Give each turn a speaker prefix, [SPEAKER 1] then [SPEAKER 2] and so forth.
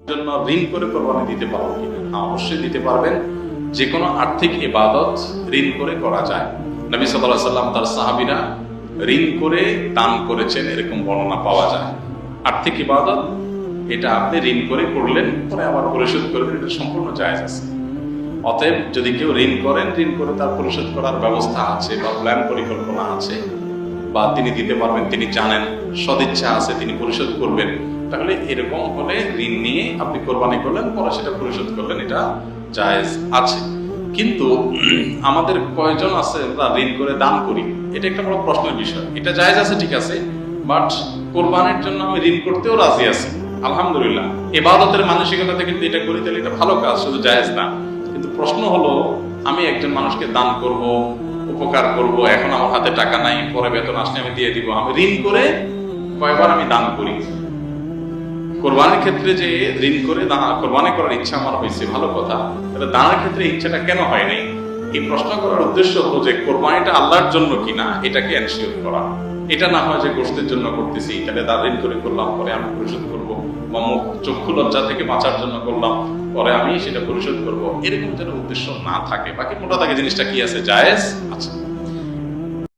[SPEAKER 1] জন্য ঋণ করে কোরবানি দিতে পারবো কিনা? হ্যাঁ, অবশ্যই দিতে পারবেন। যে কোনো আর্থিক ইবাদত ঋণ করে করা যায়। নবী সাল্লাল্লাহু আলাইহি ওয়াসাল্লাম তার সাহাবীরা ঋণ করে দান করেছেন, এরকম বর্ণনা পাওয়া যায়। আর্থিক ইবাদত এটা আপনি ঋণ করে করলেন, পরে আবার পরিশোধ করবেন, এটা সম্পূর্ণ জায়েজ আছে। অতএব যদি কেউ ঋণ করেন, ঋণ করে তার পরিশোধ করার ব্যবস্থা আছে বা প্ল্যান পরিকল্পনা আছে, বা তিনি দিতে পারবেন, তিনি জানেন, সদিচ্ছা আছে, তিনি পরিশোধ করবেন, তাহলে এরকম হলে ঋণ নিয়ে আপনি কোরবানি করলেন, পরে সেটা পরিশোধ করলেন, এটা জায়েজ আছে। কিন্তু আমাদের কয়জন আছে আমরা ঋণ করে দান করি? এটা একটা বড় প্রশ্নের বিষয়। এটা জায়েজ আছে, ঠিক আছে, বাট কোরবানির জন্য আমি ঋণ করতেও রাজি আছি, আলহামদুলিল্লাহ। ইবাদতের মানসিকতাতে কিন্তু এটা করি, তাহলে এটা ভালো কাজ, শুধু জায়েজ না। কিন্তু প্রশ্ন হলো, আমি একজন মানুষকে দান করব, উপকার করব, এখন আমার হাতে টাকা নাই, পরে বেতন আসলে আমি দিয়ে দিব, আমি ঋণ করে কয়বার আমি দান করি? কোরবানির ক্ষেত্রে যে ঋণ করে কোরবানি করার ইচ্ছা আমার হয়েছে, ভালো কথা, তাহলে দানের ক্ষেত্রে ইচ্ছাটা কেন হয় নাই? এই প্রশ্ন করার উদ্দেশ্য হলো যে কোরবানিটা আল্লাহর জন্য কিনা এটাকে এনশিওর করা। এটা না হয় যে গোশতের জন্য করতেছি, তাহলে দান ঋণ করে করলাম, পরে আমি পরিশোধ করবো, বা মুখ চক্ষু লজ্জা থেকে বাঁচার জন্য করলাম, পরে আমি সেটা পরিশোধ করবো, এরকম যেন উদ্দেশ্য না থাকে। বাকি মোটা থাকে জিনিসটা কি আছে, জায়েজ আছে।